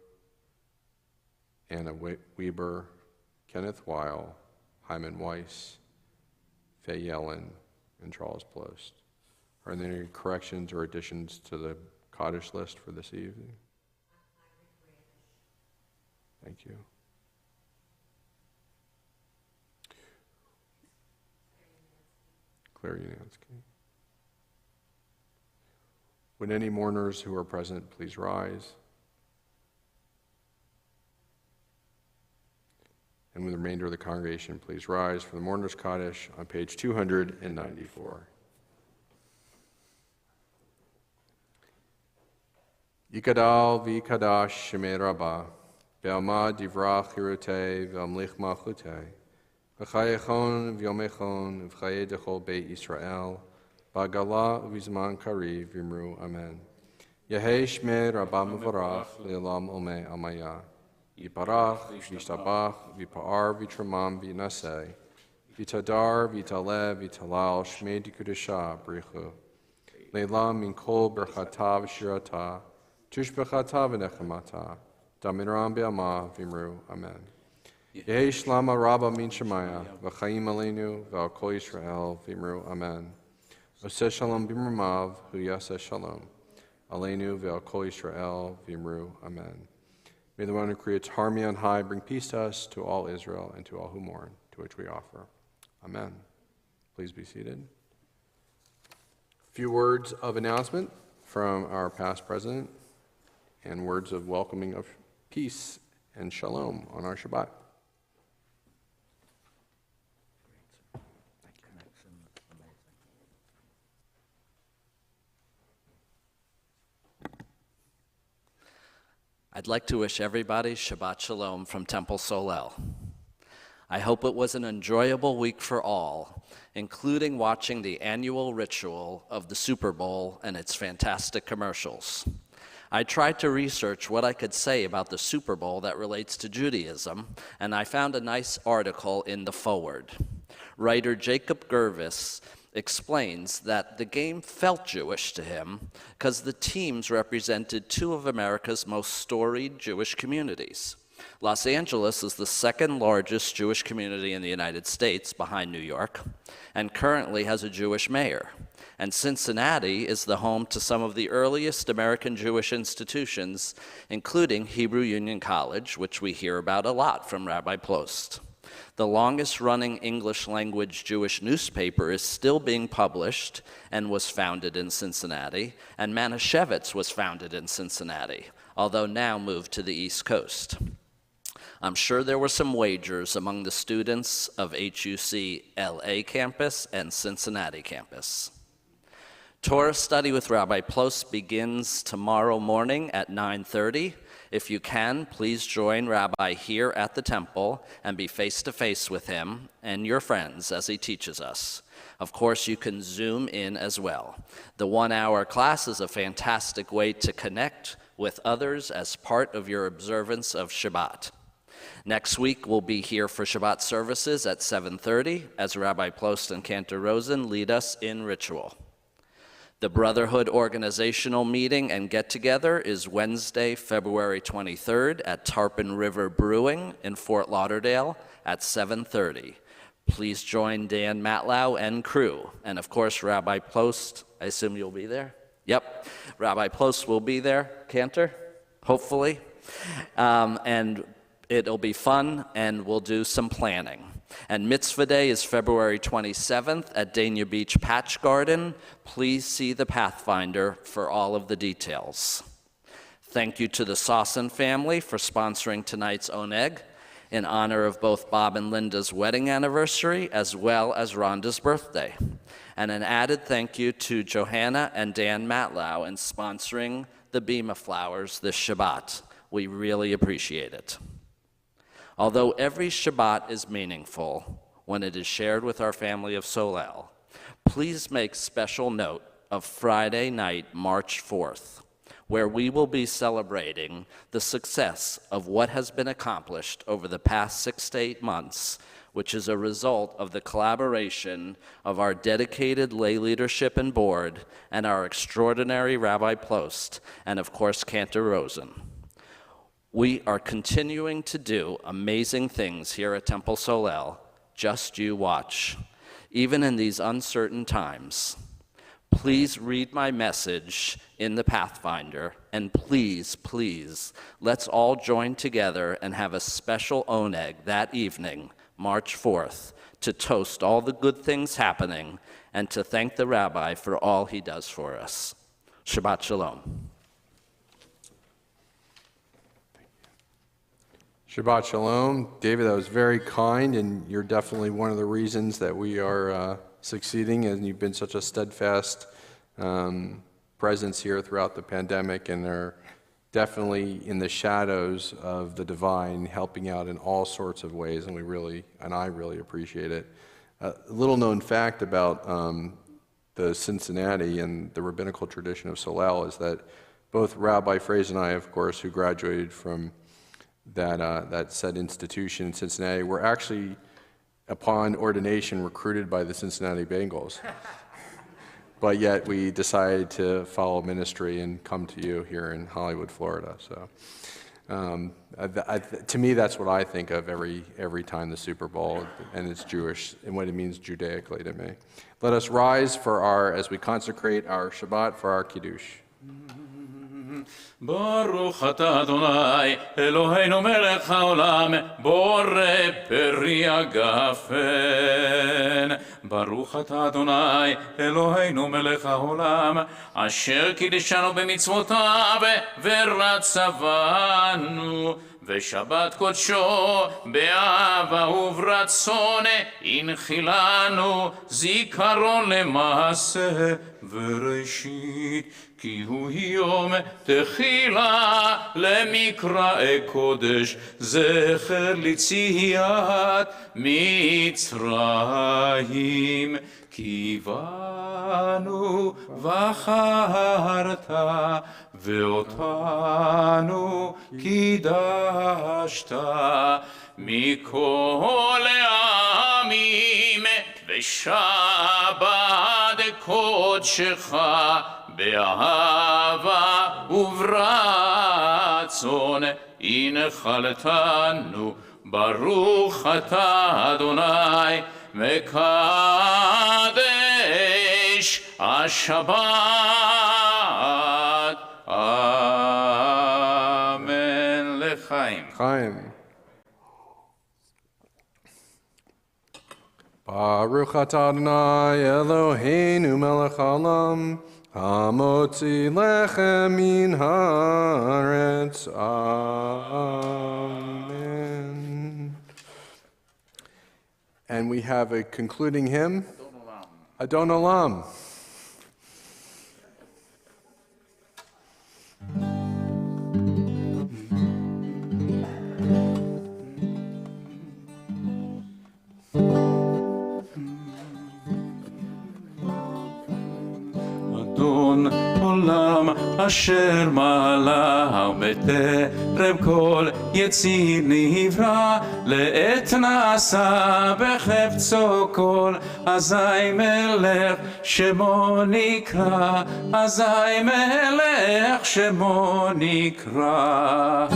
Anna Weber, Kenneth Weil, Hyman Weiss, Faye Yellen, and Charles Plost. Are there any corrections or additions to the Kaddish list for this evening? Thank you. Claire Unansky. Would any mourners who are present please rise? And with the remainder of the congregation, please rise for the Mourners Kaddish on page 294. Yikadal v'yikadash shemei Rabbah, ve'alma divrach hirutei ve'amlich malchutei, v'chayechon v'yomechon v'chaye dechol beit Yisrael, ba'gala v'zman kariv v'imru amen. Yehei shmei Rabbah mevarach le'olam omei amaya. Yiparach, v'yishtabach, v'yipa'ar, v'yitramam, v'yinaseh, v'yitadar, v'yitaleh, v'yitalal, shmei dikudesha, brichu. Le'lam min kol berchata v'shirata, tushbechata v'nechamata, damiram be'ama, v'imru, amen. Yehi shlama rabba min shemaya, v'chaim aleinu, v'al kol Yisrael, v'imru, amen. Oseh shalom b'mramav, hu yaseh shalom, aleinu, v'al kol Yisrael, v'imru, amen. May the one who creates harmony on high bring peace to us, to all Israel, and to all who mourn, to which we offer. Amen. Please be seated. A few words of announcement from our past president and words of welcoming of peace and shalom on our Shabbat. I'd like to wish everybody Shabbat Shalom from Temple Solel. I hope it was an enjoyable week for all, including watching the annual ritual of the Super Bowl and its fantastic commercials. I tried to research what I could say about the Super Bowl that relates to Judaism, and I found a nice article in the foreword. Writer Jacob Gervis explains that the game felt Jewish to him because the teams represented two of America's most storied Jewish communities. Los Angeles is the second largest Jewish community in the United States, behind New York, and currently has a Jewish mayor. And Cincinnati is the home to some of the earliest American Jewish institutions, including Hebrew Union College, which we hear about a lot from Rabbi Plost. The longest-running English-language Jewish newspaper is still being published and was founded in Cincinnati, and Manischewitz was founded in Cincinnati, although now moved to the East Coast. I'm sure there were some wagers among the students of HUC LA campus and Cincinnati campus. Torah study with Rabbi Plost begins tomorrow morning at 9:30. If you can, please join Rabbi here at the temple and be face-to-face with him and your friends as he teaches us. Of course, you can Zoom in as well. The 1-hour class is a fantastic way to connect with others as part of your observance of Shabbat. Next week, we'll be here for Shabbat services at 7:30 as Rabbi Plost and Cantor Rosen lead us in ritual. The Brotherhood organizational meeting and get-together is Wednesday, February 23rd at Tarpon River Brewing in Fort Lauderdale at 7:30. Please join Dan Matlow and crew. And of course, Rabbi Plost, I assume you'll be there? Yep, Rabbi Plost will be there. Cantor, hopefully. And it'll be fun, and we'll do some planning. And Mitzvah Day is February 27th at Dania Beach Patch Garden. Please see the Pathfinder for all of the details. Thank you to the Sossin family for sponsoring tonight's oneg. in honor of both Bob and Linda's wedding anniversary as well as Rhonda's birthday. And an added thank you to Johanna and Dan Matlow in sponsoring the Bima flowers this Shabbat. We really appreciate it. Although every Shabbat is meaningful when it is shared with our family of Solel, please make special note of Friday night, March 4th, where we will be celebrating the success of what has been accomplished over the past 6 to 8 months, which is a result of the collaboration of our dedicated lay leadership and board and our extraordinary Rabbi Plost, and of course, Cantor Rosen. We are continuing to do amazing things here at Temple Solel. Just you watch. Even in these uncertain times, please read my message in the Pathfinder, and please, please, let's all join together and have a special oneg that evening, March 4th, to toast all the good things happening and to thank the Rabbi for all he does for us. Shabbat Shalom. Shabbat Shalom. David, that was very kind, and you're definitely one of the reasons that we are succeeding, and you've been such a steadfast presence here throughout the pandemic, and are definitely in the shadows of the divine, helping out in all sorts of ways, and I really appreciate it. A little known fact about the Cincinnati and the rabbinical tradition of Solel is that both Rabbi Fraser and I, of course, who graduated from that said institution in Cincinnati, were actually, upon ordination, recruited by the Cincinnati Bengals. But yet we decided to follow ministry and come to you here in Hollywood, Florida. So to me, that's what I think of every time the Super Bowl, and it's Jewish, and what it means Judaically to me. Let us rise as we consecrate our Shabbat for our Kiddush. ברוך אתה אדוני אלוהינו מלך העולם בורא פרי הגפן ברוך אתה אדוני אלוהינו מלך העולם אשר קידשנו במצוותיו ורצבנו ושבת קודשו באהבה וברצון הנחילנו זיכרון למעשה וראשית כי הוא יום תחילה למקראי קודש זכר ליציאת מצרים כי באנו בחרת ואותנו קידשת מכל העמים ושבת קודשך באהבה וברצון הנחלתנו ברוך אתה אדוני מקדש השבת אמן לחיים Chaim. Baruch atah Adonai Eloheinu melech haolam hamotzi lechem min haaretz. Amen. And we have a concluding hymn, Adon Olam. אדון עולם אשר מעלה ובטרם כל יציר נברא לעת נעשה בחפצו כל אזי מלך שמו נקרא אזי מלך שמו נקרא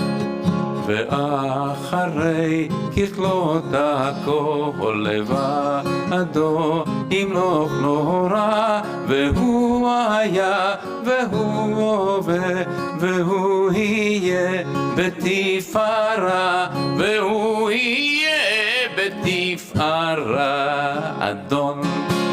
ואחרי ככלות הכל לבדו ימלוך נורא והוא היה והוא הווה והוא יהיה בתפארה והוא יהיה בתפארה אדון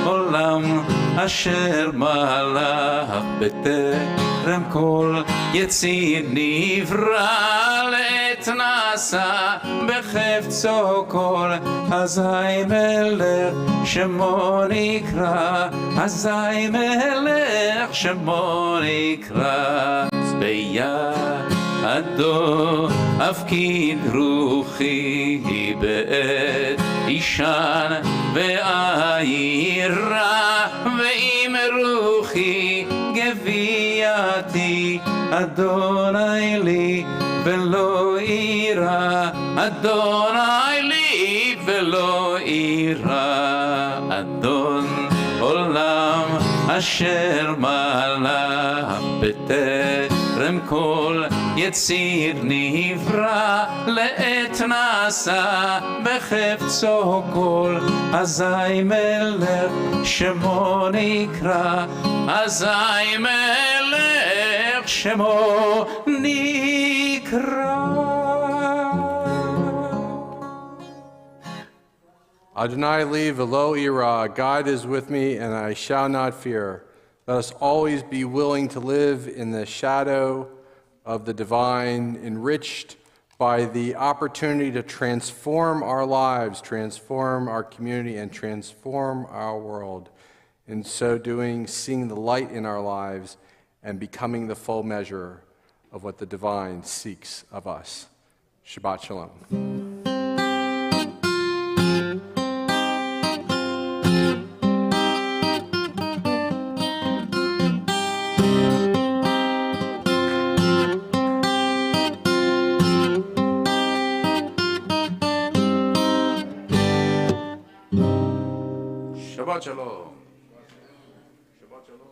עולם עולם אשר מלך בטרם כל יציר נברא לעת נעשה בחפצו כל אזי מלך שמו נקרא אזי מלך שמו נקרא בידו אפקיד רוחי בעת אישן ועיירה ואם רוחי גבייתי אדוני לי ולא אירא אדוני לי ולא אירא אדון עולם אשר מלך בטרם כל יציר נברא לעת נעשה בחפצו כל אזי מלך שמו נקרא אזי מלך שמו נקרא. Adonai li velo ira, God is with me and I shall not fear. Let us always be willing to live in the shadow of the divine, enriched by the opportunity to transform our lives, transform our community, and transform our world. In so doing, seeing the light in our lives and becoming the full measure of what the divine seeks of us. Shabbat Shalom. Shabbat Shalom. Shabbat Shalom.